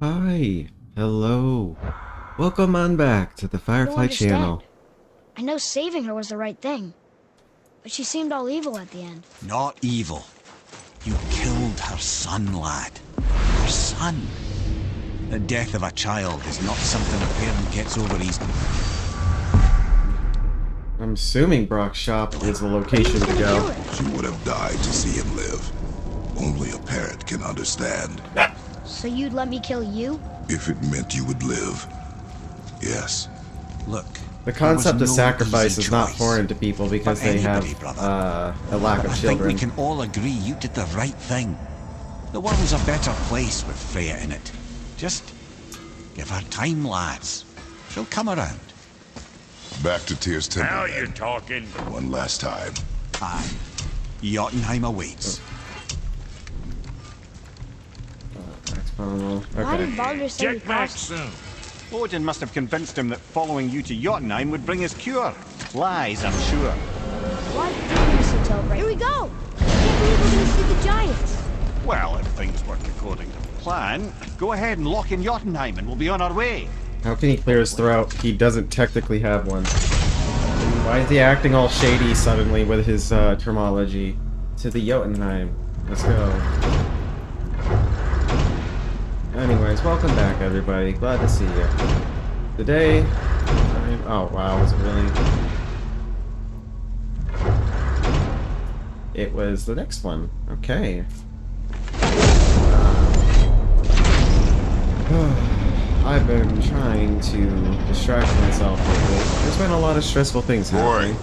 Hi, hello. Welcome on back to the Firefly channel. I know saving her was the right thing, but she seemed all evil at the end. Not evil. You killed her son, lad. Her son. The death of a child is not something a parent gets over easily. I'm assuming Brock's shop is the location to go. She would have died to see him live. Only a parent can understand. So you'd let me kill you? If it meant you would live. Yes. Look. The concept of sacrifice is not choice. foreign to people because they have a lack of I children. think we can all agree you did the right thing. The world's a better place with Freya in it. Just give her time, lads. She'll come around. Back to Tyr's Temple. Now you're talking. One last time. Aye. Jotunheim awaits. Why did Okay. Baldur say we Check back crossed? soon. Odin must have convinced him that following you to Jotunheim would bring his cure. Lies, I'm sure. Why did mistletoe break? Here we go! I can't believe we're gonna see the giants. Well, if things work according to plan, go ahead and lock in Jotunheim and we'll be on our way. How can he clear his throat? He doesn't technically have one. Why is he acting all shady suddenly with his terminology? To the Jotunheim. Let's go. Anyways, welcome back everybody. Glad to see you. Today, oh wow, was it really? It was the next one. Okay. I've been trying to distract myself lately. There's been a lot of stressful things happening.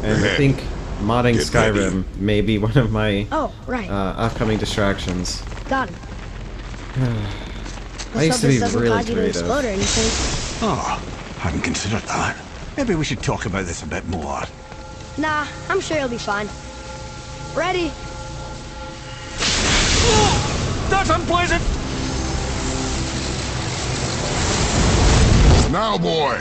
And I think modding Get Skyrim may be one of my Oh, right. upcoming distractions. Got him. I used to be really cause you to creative. explode or anything. Oh, hadn't considered that. Maybe we should talk about this a bit more. Nah, I'm sure you'll be fine. Ready? That's unpleasant! Now, boy!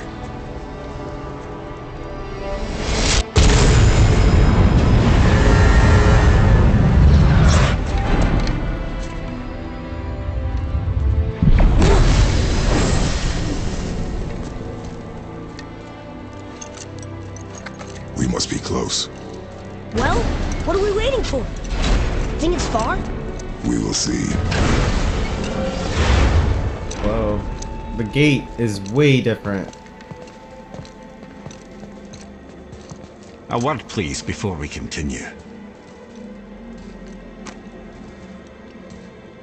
We must be close. Well, what are we waiting for? Think it's far? We will see. Whoa. The gate is way different. A word, please, before we continue.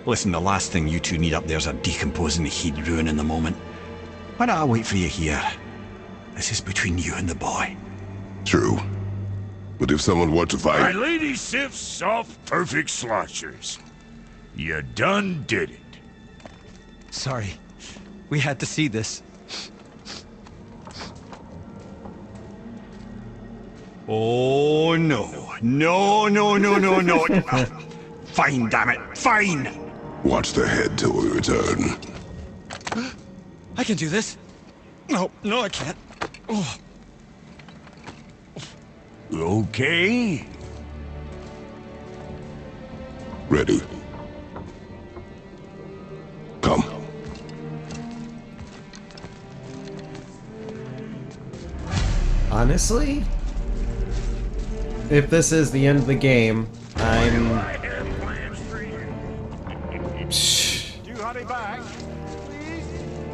Listen, the last thing you two need up there's a decomposing heat ruining the moment. Why don't I wait for you here? This is between you and the boy. True. But if someone were to My fight... lady sips soft, perfect sloshers. You done did it. Sorry. We had to see this. Oh, no. No, no, no, no, no. Fine, damn it. Fine. Watch the head till we return. I can do this. No, I can't. Oh. Okay. Ready. Come. Honestly, if this is the end of the game, I'm... I have plans for you. Shh. You hurry back.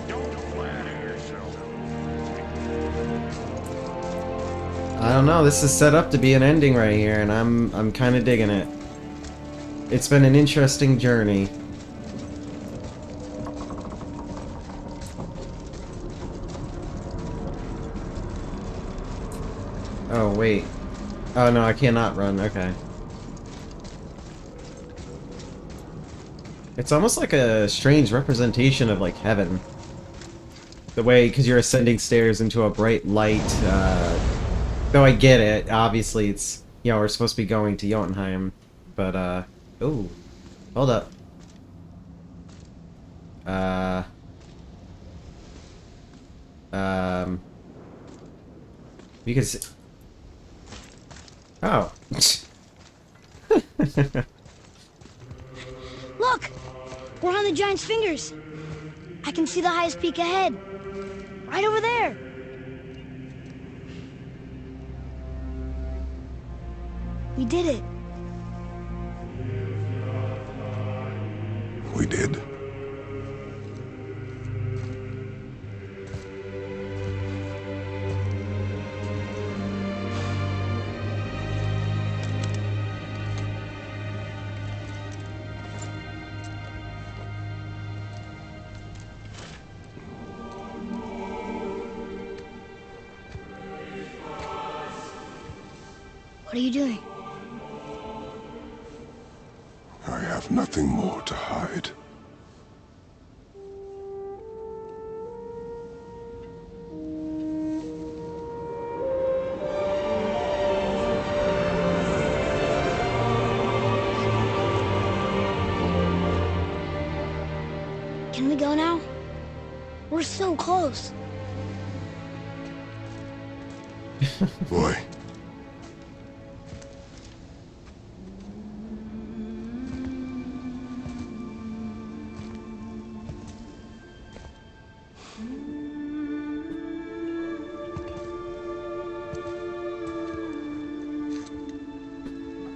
Don't flatter yourself. I don't know, this is set up to be an ending right here, and I'm kind of digging it. It's been an interesting journey. Oh, wait. Oh, no, I cannot run. Okay. It's almost like a strange representation of, like, heaven. The way, because you're ascending stairs into a bright light, though I get it. Obviously, it's, you know, we're supposed to be going to Jotunheim, but, ooh. Hold up. You can see... Oh. Look! We're on the giant's fingers. I can see the highest peak ahead. Right over there. We did it. We did. What are you doing? I have nothing more to hide. Can we go now? We're so close. Boy.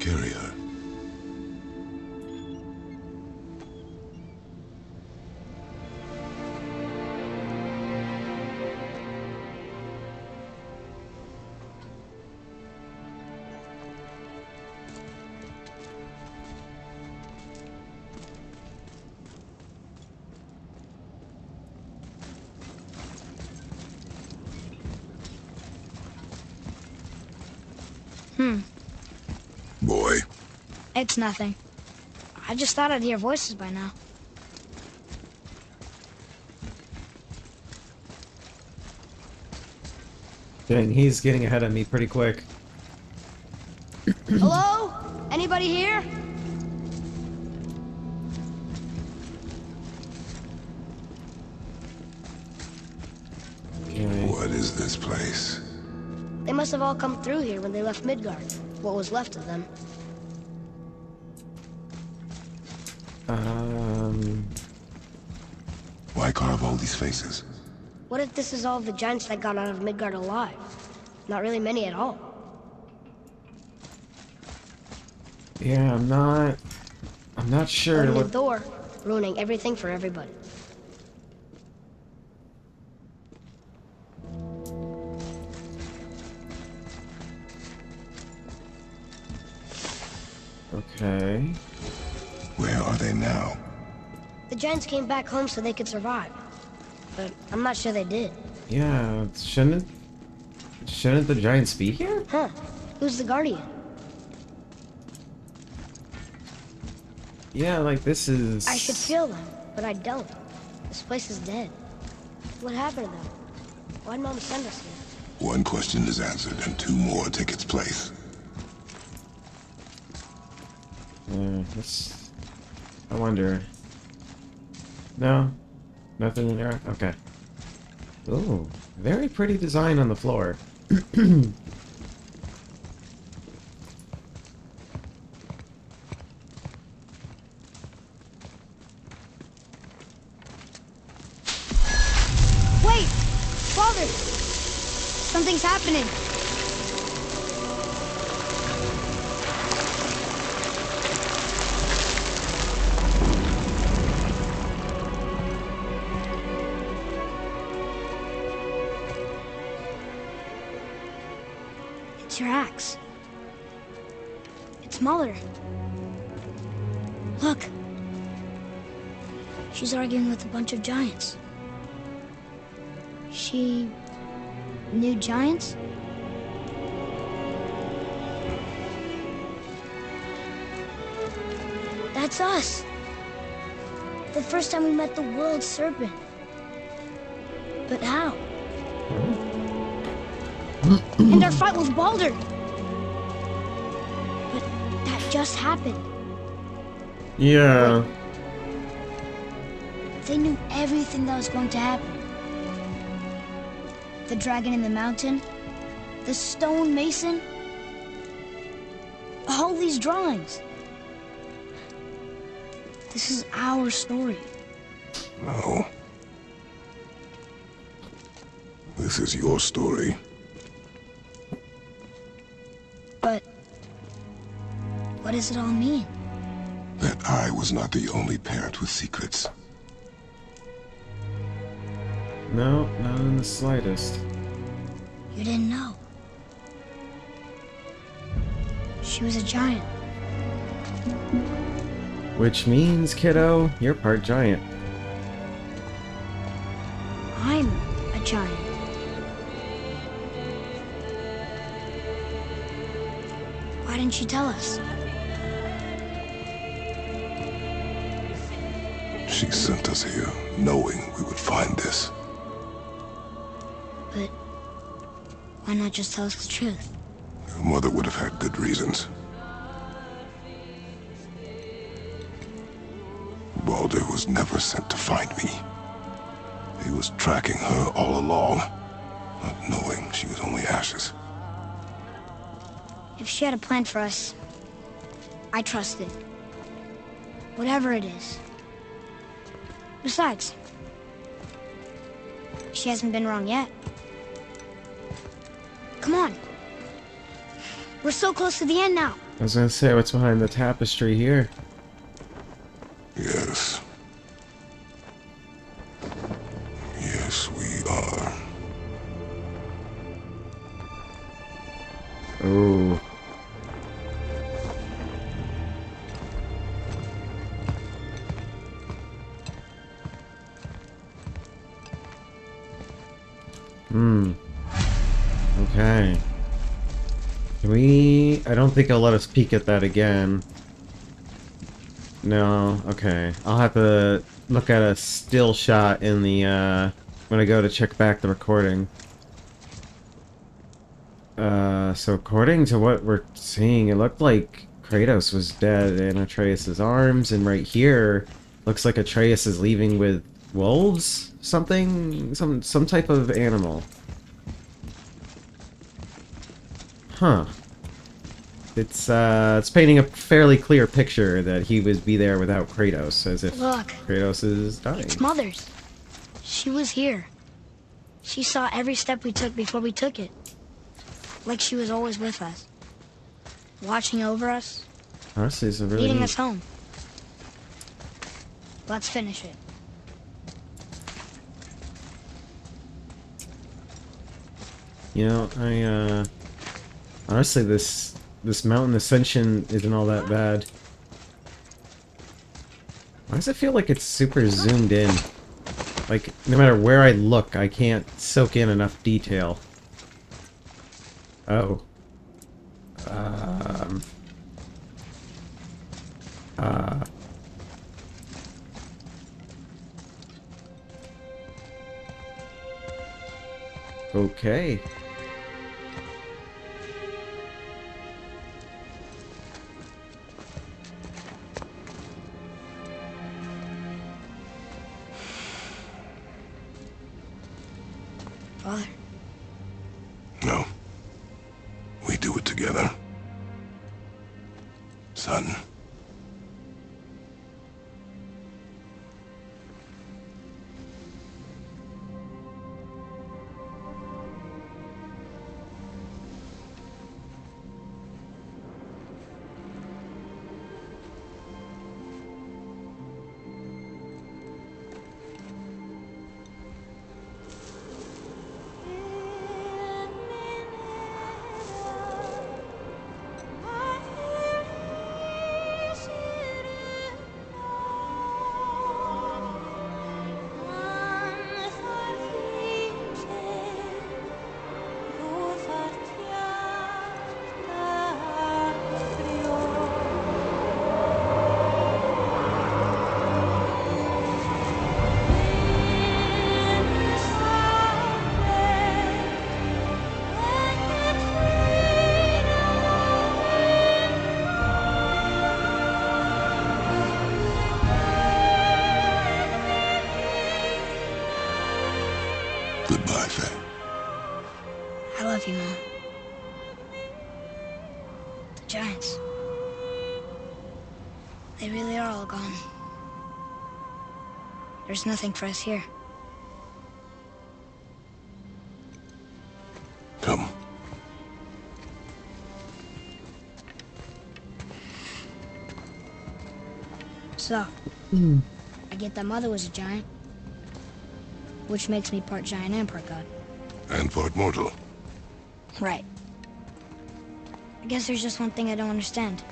Carry her. Boy. It's nothing. I just thought I'd hear voices by now. Dang, he's getting ahead of me pretty quick. Hello? Anybody here? Okay. What is this place? They must have all come through here when they left Midgard. What was left of them. Why carve all these faces? What if this is all the giants that got out of Midgard alive? Not really many at all. Yeah, I'm not sure Odin what. and Thor, ruining everything for everybody. Okay. Where are they now? The giants came back home so they could survive. But I'm not sure they did. Yeah, shouldn't the giants be here? Huh. Who's the guardian? Yeah, like this is. I should feel them, but I don't. This place is dead. What happened to them? Why'd Mom send us here? One question is answered and two more take its place. I wonder. No? Nothing in there? Okay. Ooh, very pretty design on the floor. Wait! Father! Something's happening! It's your axe. It's Mother. Look. She's arguing with a bunch of giants. She knew giants? That's us. The first time we met the world serpent. But how? And our fight with Baldur. But that just happened. Yeah. They knew everything that was going to happen. The dragon in the mountain, the stone mason, all these drawings. This is our story. No. This is your story. But what does it all mean? That I was not the only parent with secrets. No, not in the slightest. You didn't know. She was a giant. Which means, kiddo, you're part giant. I'm a giant. Why didn't you tell us? She sent us here, knowing we would find this. But why not just tell us the truth? Your mother would have had good reasons. Baldur was never sent to find me. He was tracking her all along, not knowing she was only ashes. If she had a plan for us, I trust it. Whatever it is. Besides, she hasn't been wrong yet. Come on. We're so close to the end now. I was gonna say, what's behind the tapestry here? Yes. Yes, we are. Oh. Okay. Can we... I don't think I'll let us peek at that again. No, okay. I'll have to look at a still shot in the, when I go to check back the recording. So according to what we're seeing, it looked like Kratos was dead in Atreus' arms, and right here, looks like Atreus is leaving with wolves? Something? Some type of animal. Huh. It's painting a fairly clear picture that he would be there without Kratos, as if Look. Kratos is dying. It's Mother's. She was here. She saw every step we took before we took it. Like she was always with us. Watching over us. Honestly, it's a really Leading neat. us home. Let's finish it. You know, honestly, this mountain ascension isn't all that bad. Why does it feel like it's super zoomed in? Like, no matter where I look, I can't soak in enough detail. Oh. Okay. Father. No. We do it together. Son. Goodbye, Faye. I love you, Mom. The giants. They really are all gone. There's nothing for us here. So, I get that Mother was a giant, which makes me part giant and part god. And part mortal. Right. I guess there's just one thing I don't understand.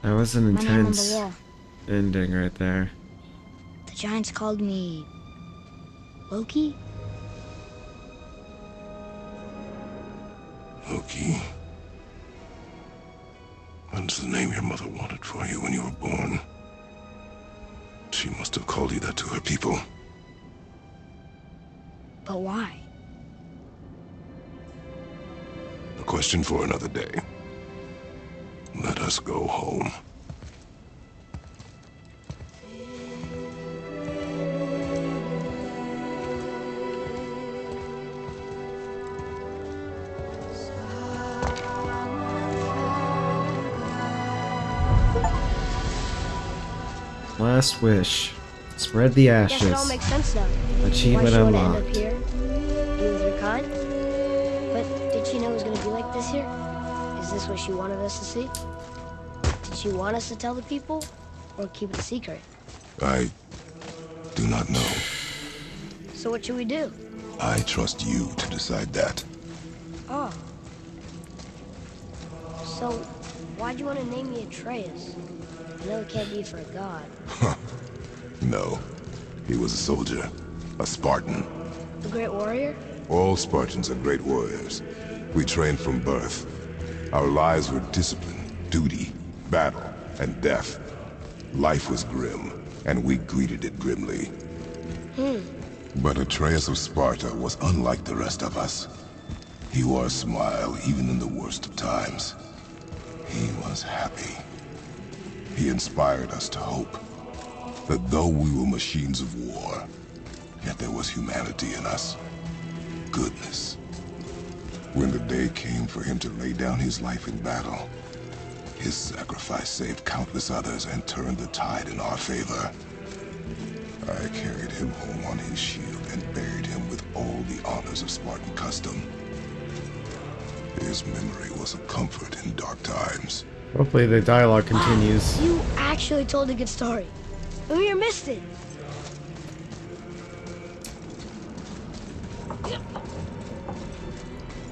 That was an My name on the intense wall. ending right there. The giants called me... Loki? Loki. That's the name your mother wanted for you when you were born. She must have called you that to her people. But why? A question for another day. Let us go home. Last wish. Spread the Guess it all ashes. makes sense now. Achievement Why she wanna end unlocked. up here, be with her kind. But did she know it was gonna be like this here? Is this what she wanted us to see? Did she want us to tell the people, or keep it a secret? I do not know. So what should we do? I trust you to decide that. Oh. So, why'd you want to name me Atreus? I know it can't be for a god. No. He was a soldier. A Spartan. The Great Warrior? All Spartans are great warriors. We trained from birth. Our lives were discipline, duty, battle, and death. Life was grim, and we greeted it grimly. But Atreus of Sparta was unlike the rest of us. He wore a smile even in the worst of times. He was happy. He inspired us to hope that though we were machines of war, yet there was humanity in us. Goodness. When the day came for him to lay down his life in battle, his sacrifice saved countless others and turned the tide in our favor. I carried him home on his shield and buried him with all the honors of Spartan custom. His memory was a comfort in dark times. Hopefully the dialogue continues. You actually told a good story. And we missed it.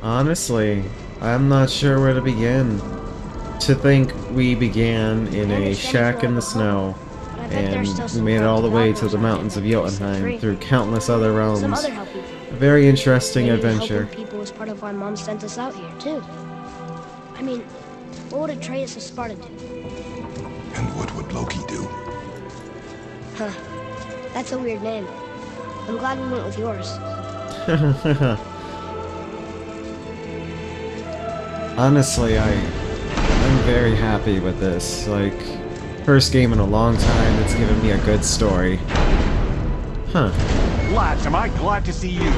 Honestly, I'm not sure where to begin. To think we began in a shack in the snow, But I bet there's still and we some made it all the way to developers the out there mountains of that can set Jotunheim free. through countless other Some realms. other helping. A very interesting Maybe adventure. helping people was part of why Mom sent us out here, too. I mean, what would Atreus of Sparta do? And what would Loki do? Huh. That's a weird name. I'm glad we went with yours. Honestly, I'm very happy with this. Like, first game in a long time that's given me a good story. Huh. Lads, am I glad to see you.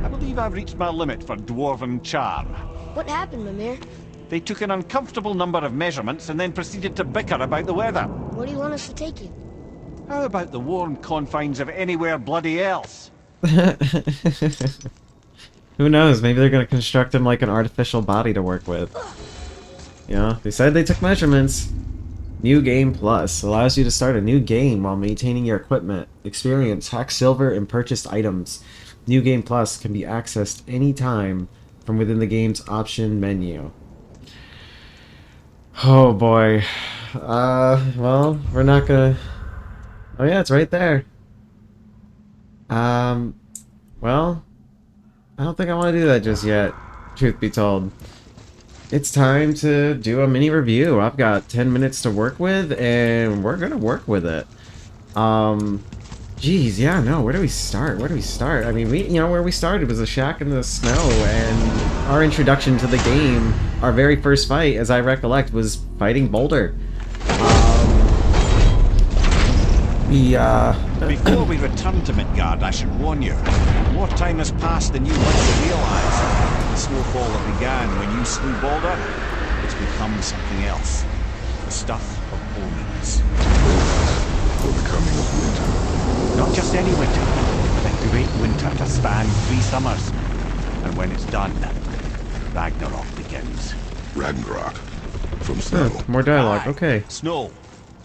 I believe I've reached my limit for dwarven charm. What happened, Mimir? They took an uncomfortable number of measurements and then proceeded to bicker about the weather. Where do you want us to take you? How about the warm confines of anywhere bloody else? Who knows? Maybe they're gonna construct him like an artificial body to work with. You know, they said they took measurements. New Game Plus allows you to start a new game while maintaining your equipment, experience, hack silver, and purchased items. New Game Plus can be accessed anytime from within the game's option menu. Oh boy. Well, we're not gonna... Oh yeah, it's right there. Well, I don't think I want to do that just yet, truth be told. It's time to do a mini review. I've got 10 minutes to work with, and we're gonna work with it. Geez, yeah, no, where do we start? Where do we start? I mean, where we started was a shack in the snow, and our introduction to the game, our very first fight, as I recollect, was fighting Boulder. Before we return to Midgard, I should warn you. More time has passed than you likely realize. The snowfall that began when you slew Balder, it's become something else. The stuff of omens. For the coming of winter. Not just any winter, the great winter to span 3 summers. And when it's done, Ragnarok begins. Ragnarok. from snow. More dialogue. Aye. Okay. Snow.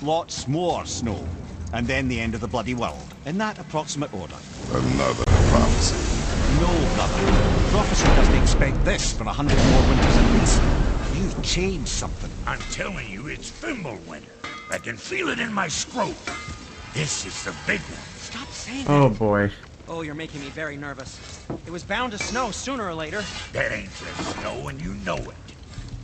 Lots more snow. And then the end of the bloody world. In that approximate order. Another prophecy. No, brother. Prophecy doesn't expect this for 100 more winters at least. You've changed something. I'm telling you, it's Thimble Winter. I can feel it in my scrote. This is the big one. Stop saying Oh that. boy. Oh, you're making me very nervous. It was bound to snow sooner or later. That ain't just snow, and you know it.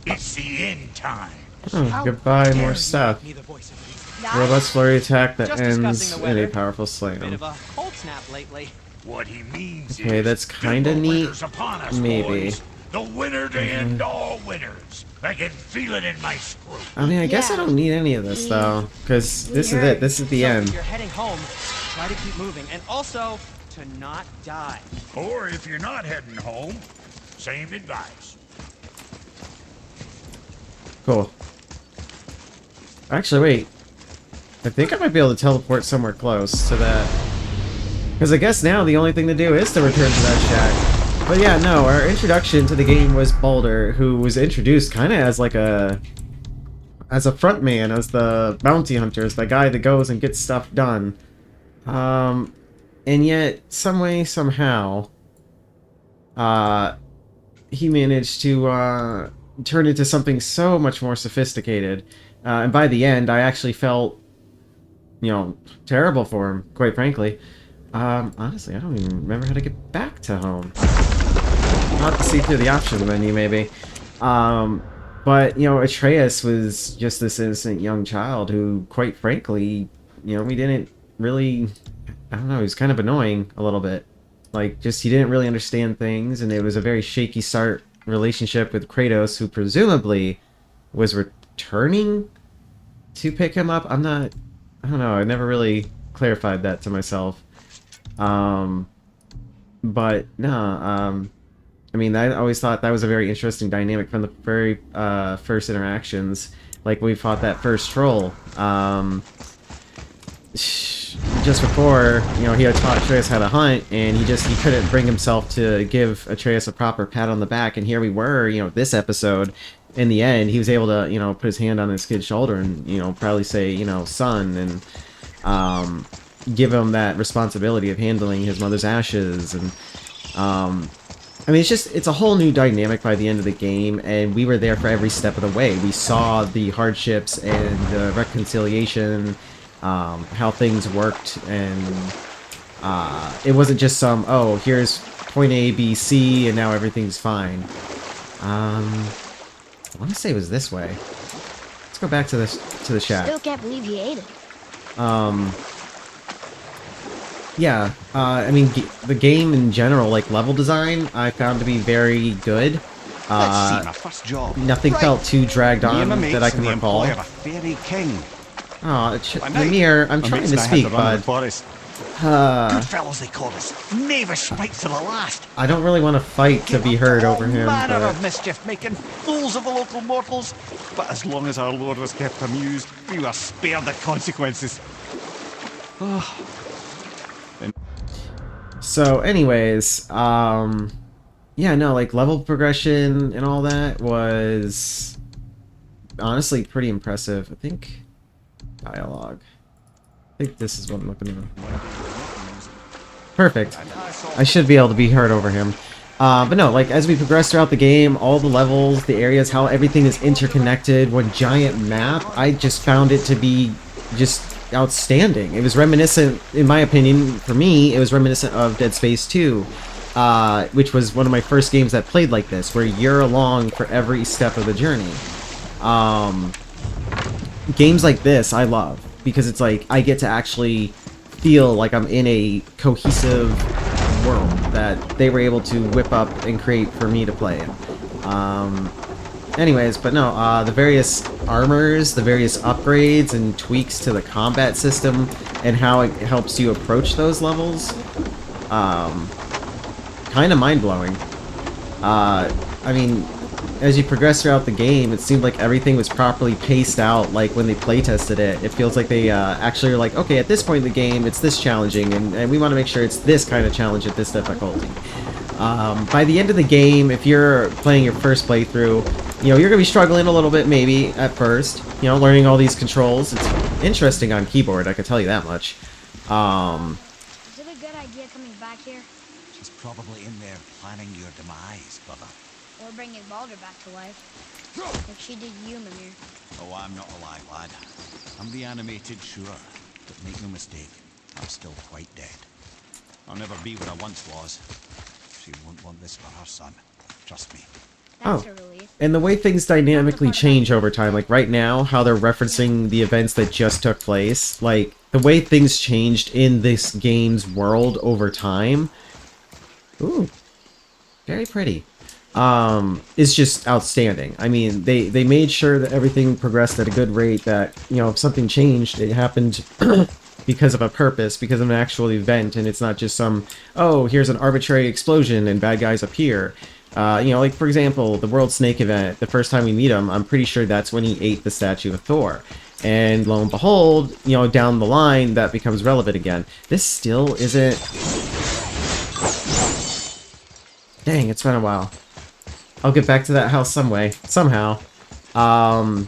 It's the end time. Oh, goodbye, more stuff. Me the voice of reason. Robust flurry attack that Just ends discussing the in a weather. powerful Bit slam. of a cold snap lately. What he means Okay, is... that's kinda Thimble neat. Winter's upon us, Maybe. boys. The winter to end all winters. I can feel it in my scrote. I mean, I guess I Yeah. don't need any of this though, because this is it. This is the So end. if you're heading home, try to keep moving, and also to not die. Or if you're not heading home, same advice. Cool. Actually, wait. I think I might be able to teleport somewhere close to that. Because I guess now the only thing to do is to return to that shack. But yeah, no, our introduction to the game was Baldur, who was introduced kind of as like a... as a front man, as the bounty hunter, as the guy that goes and gets stuff done. And yet, some way, somehow, he managed to turn into something so much more sophisticated. And by the end, I actually felt, you know, terrible for him, quite frankly. Honestly, I don't even remember how to get back to home. I'll have to see through the options menu, maybe. But, you know, Atreus was just this innocent young child who, quite frankly, you know, we didn't really... I don't know, he was kind of annoying a little bit. Like, just he didn't really understand things, and it was a very shaky start relationship with Kratos, who presumably was returning to pick him up. I don't know, I never really clarified that to myself. But, no, I mean, I always thought that was a very interesting dynamic from the very first interactions. Like, we fought that first troll. Just before, you know, he had taught Atreus how to hunt, and he couldn't bring himself to give Atreus a proper pat on the back, and here we were, you know, this episode, in the end, he was able to, you know, put his hand on his kid's shoulder and, you know, proudly say, you know, son, and, give him that responsibility of handling his mother's ashes, and, I mean, it's a whole new dynamic by the end of the game, and we were there for every step of the way. We saw the hardships and the reconciliation, how things worked, and it wasn't just some, oh, here's point A, B, C, and now everything's fine. I want to say it was this way. Let's go back to the shack. Still can't believe he ate it. Yeah, I mean, the game in general, like level design, I found to be very good. Let's see my first job. Nothing felt too dragged Me on and my mates that I and can the recall. employer of a fairy king. Oh, By night, Lemire, I'm my trying mates to and I had speak, to run in the bud. forest. Good fellows they call us. Knavish right to the last. I don't really want to fight to be heard over him, Manner but... of mischief, making fools of the local mortals. But as long as our lord was kept amused, we were spared the consequences. So, anyways, yeah, no, like, level progression and all that was honestly pretty impressive. I think dialogue. I think this is what I'm looking at. Perfect. I should be able to be heard over him. But no, like, as we progress throughout the game, all the levels, the areas, how everything is interconnected, one giant map, I just found it to be just outstanding. It was reminiscent, in my opinion, for me, it was reminiscent of Dead Space 2, which was one of my first games that played like this, where you're along for every step of the journey. Games like this, I love, because it's like, I get to actually feel like I'm in a cohesive world that they were able to whip up and create for me to play in. Anyways, but no, the various armors, the various upgrades and tweaks to the combat system and how it helps you approach those levels, kind of mind-blowing. I mean, as you progress throughout the game, it seemed like everything was properly paced out, like when they playtested it. It feels like they actually are like, okay, at this point in the game, it's this challenging, and we want to make sure it's this kind of challenge at this difficulty. By the end of the game, if you're playing your first playthrough, You know, you're gonna be struggling a little bit maybe at first. You know, learning all these controls. It's interesting on keyboard, I can tell you that much. Is it a good idea coming back here? She's probably in there planning your demise, brother. Or bringing Baldur back to life? Like she did you, Mimir. Oh, I'm not alive, lad. I'm reanimated, sure. But make no mistake, I'm still quite dead. I'll never be what I once was. She won't want this for her son. Trust me. That's a relief. And the way things dynamically change over time, like right now, how they're referencing the events that just took place, like the way things changed in this game's world over time. Ooh, very pretty. Is just outstanding. I mean, they made sure that everything progressed at a good rate, that, you know, if something changed, it happened because of a purpose, because of an actual event, and it's not just some, oh, here's an arbitrary explosion and bad guys appear. You know, like, for example, the World Snake event, the first time we meet him, I'm pretty sure that's when he ate the statue of Thor. And lo and behold, you know, down the line, that becomes relevant again. This still isn't... Dang, it's been a while. I'll get back to that house somehow. I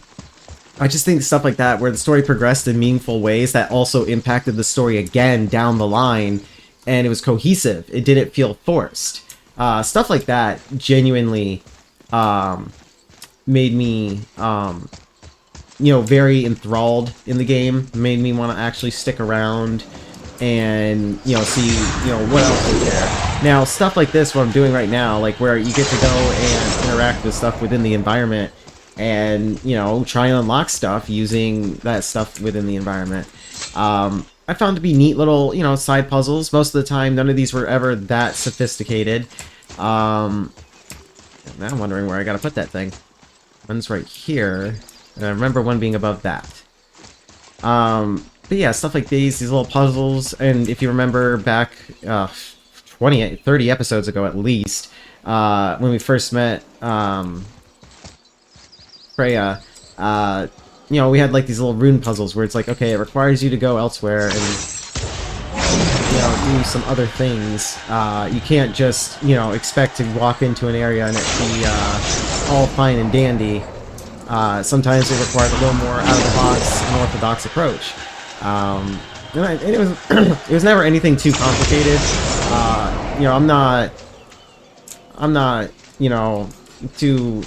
just think stuff like that, where the story progressed in meaningful ways that also impacted the story again down the line, and it was cohesive. It didn't feel forced. Stuff like that genuinely made me, you know, very enthralled in the game. Made me want to actually stick around and, you know, see, you know, what else is there. Now, stuff like this, what I'm doing right now, like where you get to go and interact with stuff within the environment and, you know, try and unlock stuff using that stuff within the environment. I found to be neat little, you know, side puzzles. Most of the time, none of these were ever that sophisticated. Now I'm wondering where I gotta put that thing. One's right here, and I remember one being above that. But yeah, stuff like these little puzzles, and if you remember back 30 episodes ago at least, when we first met Freya, you know, we had like these little rune puzzles where it's like, okay, it requires you to go elsewhere and, you know, do some other things. You can't just, you know, expect to walk into an area and it be all fine and dandy. Sometimes it required a little more out-of-the-box, unorthodox approach. And it was it was never anything too complicated. You know, I'm not, you know, too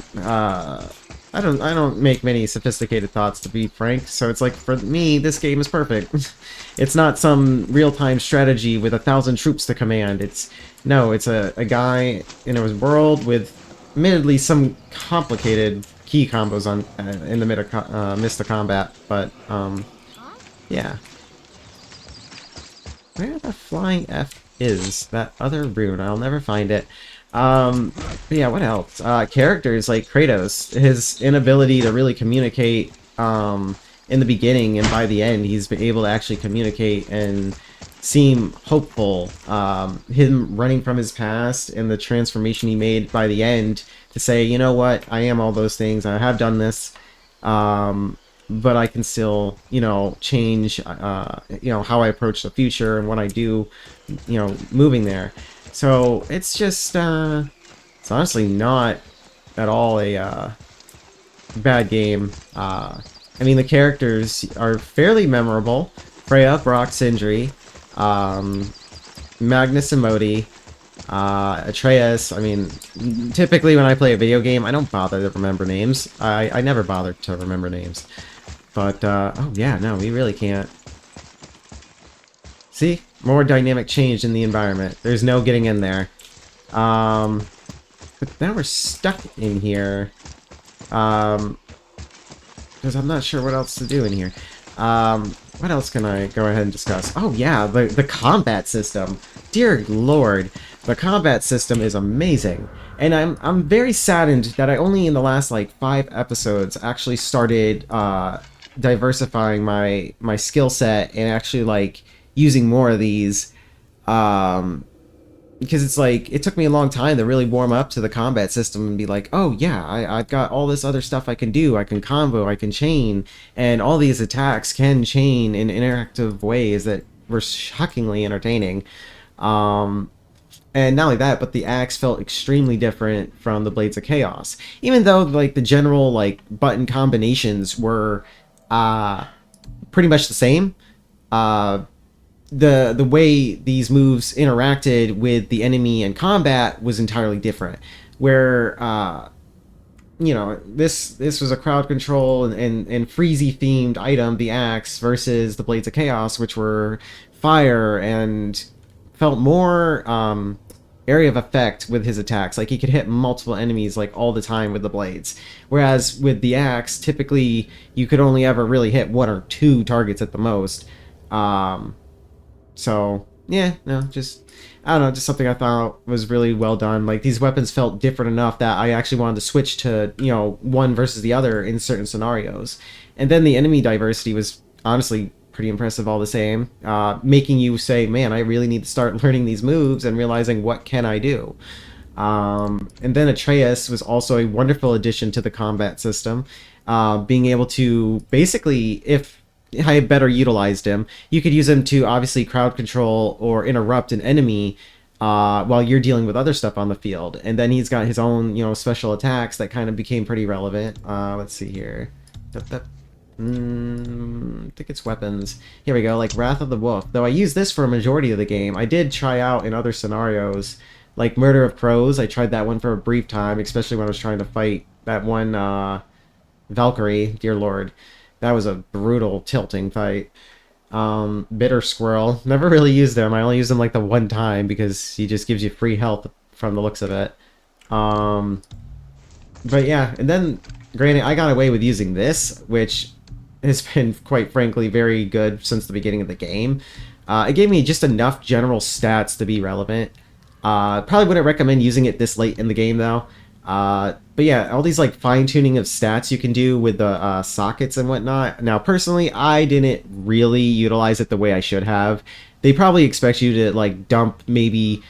I don't make many sophisticated thoughts, to be frank, so it's like, for me, this game is perfect. It's not some real-time strategy with 1,000 troops to command. It's a guy in his world with, admittedly, some complicated key combos on in the midst of combat, but, yeah. Where the flying F is that other rune? I'll never find it. But yeah, what else? Characters like Kratos, his inability to really communicate in the beginning, and by the end he's been able to actually communicate and seem hopeful. Him running from his past and the transformation he made by the end to say, you know what, I am all those things, I have done this, but I can still, you know, change, you know, how I approach the future and what I do, you know, moving there. So it's just, it's honestly not at all a bad game. I mean, the characters are fairly memorable. Freya, Brock, Sindri, Magnus and Modi, Atreus. I mean, typically when I play a video game, I don't bother to remember names. I never bother to remember names. But, oh yeah, no, we really can't. See? More dynamic change in the environment. There's no getting in there. But now we're stuck in here. Because I'm not sure what else to do in here. What else can I go ahead and discuss? Oh yeah, the combat system. Dear Lord, the combat system is amazing. And I'm very saddened that I only in the last like 5 episodes actually started diversifying my skill set and actually like using more of these, because it's like, it took me a long time to really warm up to the combat system and be like, oh yeah, I've got all this other stuff I can do. I can combo, I can chain, and all these attacks can chain in interactive ways that were shockingly entertaining. And not only that, but the axe felt extremely different from the Blades of Chaos. Even though like the general like button combinations were pretty much the same, the way these moves interacted with the enemy and combat was entirely different. Where you know, this was a crowd control and freezy themed item, the axe, versus the Blades of Chaos, which were fire and felt more area of effect with his attacks. Like he could hit multiple enemies like all the time with the blades. Whereas with the axe, typically you could only ever really hit 1 or 2 targets at the most. So yeah, no, just I don't know, just something I thought was really well done. Like these weapons felt different enough that I actually wanted to switch to, you know, one versus the other in certain scenarios. And then the enemy diversity was honestly pretty impressive all the same, making you say, man, I really need to start learning these moves and realizing what can I do. And then Atreus was also a wonderful addition to the combat system, being able to basically, if I had better utilized him, you could use him to obviously crowd control or interrupt an enemy while you're dealing with other stuff on the field. And then he's got his own, you know, special attacks that kind of became pretty relevant. Let's see here. I think it's weapons. Here we go, like Wrath of the Wolf. Though I used this for a majority of the game, I did try out in other scenarios, like Murder of Crows. I tried that one for a brief time, especially when I was trying to fight that one Valkyrie, dear lord. That was a brutal, tilting fight. Bitter Squirrel. Never really used him. I only used him like the one time because he just gives you free health from the looks of it. But yeah, and then, granted, I got away with using this, which has been, quite frankly, very good since the beginning of the game. It gave me just enough general stats to be relevant. Probably wouldn't recommend using it this late in the game, though. But yeah, all these like fine-tuning of stats you can do with the sockets and whatnot. Now, personally, I didn't really utilize it the way I should have. They probably expect you to like dump maybe...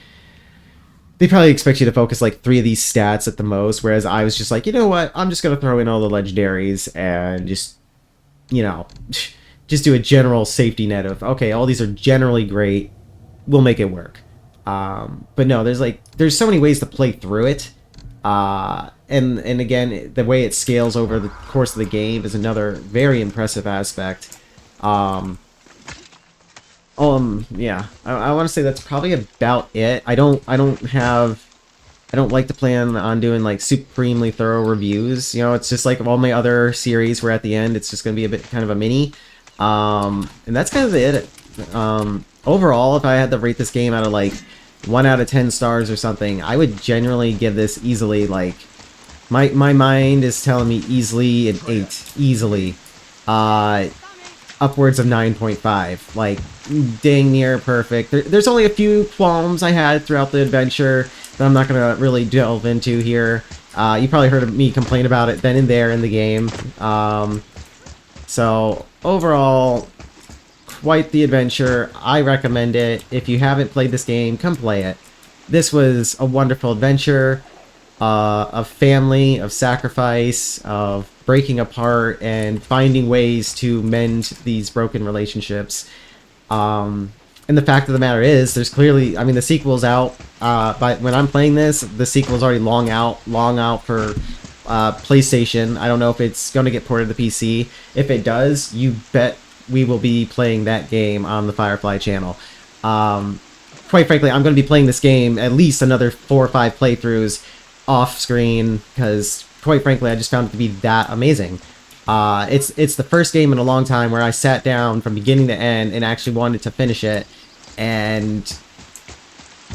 They probably expect you to focus like 3 of these stats at the most, whereas I was just like, you know what, I'm just going to throw in all the legendaries and just, you know, just do a general safety net of, okay, all these are generally great, we'll make it work. But no, there's so many ways to play through it. And again, the way it scales over the course of the game is another very impressive aspect. Yeah, I want to say that's probably about it. I don't like to plan on doing like supremely thorough reviews. You know, it's just like all my other series where at the end it's just going to be a bit kind of a mini. And that's kind of it. Overall, if I had to rate this game out of like 1 out of 10 stars or something, I would generally give this easily like my mind is telling me easily an 8, easily. Upwards of 9.5, like dang near perfect. There's only a few qualms I had throughout the adventure that I'm not gonna really delve into here. You probably heard me complain about it then and there in the game. So overall, quite the adventure. I recommend it. If you haven't played this game, come play it. This was a wonderful adventure of family, of sacrifice, of breaking apart and finding ways to mend these broken relationships. And the fact of the matter is, there's clearly, I mean, the sequel's out. But when I'm playing this, the sequel's already long out for PlayStation. I don't know if it's going to get ported to PC. If it does, you bet we will be playing that game on the Firefly channel. Quite frankly, I'm going to be playing this game at least another 4 or 5 playthroughs off screen, because quite frankly, I just found it to be that amazing. It's the first game in a long time where I sat down from beginning to end and actually wanted to finish it. And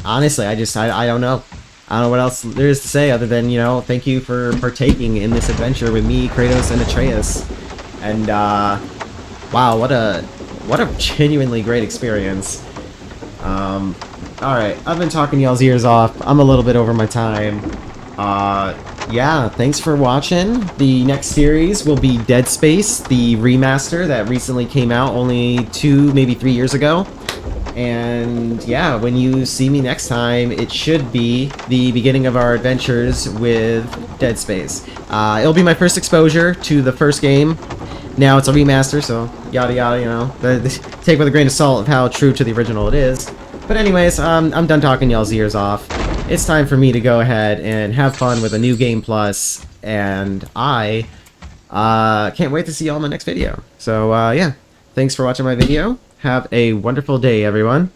honestly, I don't know. I don't know what else there is to say other than, you know, thank you for partaking in this adventure with me, Kratos, and Atreus. And wow, what a genuinely great experience. Alright, I've been talking y'all's ears off. I'm a little bit over my time. Yeah, thanks for watching. The next series will be Dead Space, the remaster that recently came out only 2, maybe 3 years ago. And yeah, when you see me next time, it should be the beginning of our adventures with Dead Space. It'll be my first exposure to the first game. Now it's a remaster, so yada yada, you know. Take with a grain of salt of how true to the original it is. But anyways, I'm done talking y'all's ears off. It's time for me to go ahead and have fun with a new game plus, and I can't wait to see y'all in my next video. So yeah, thanks for watching my video. Have a wonderful day, everyone.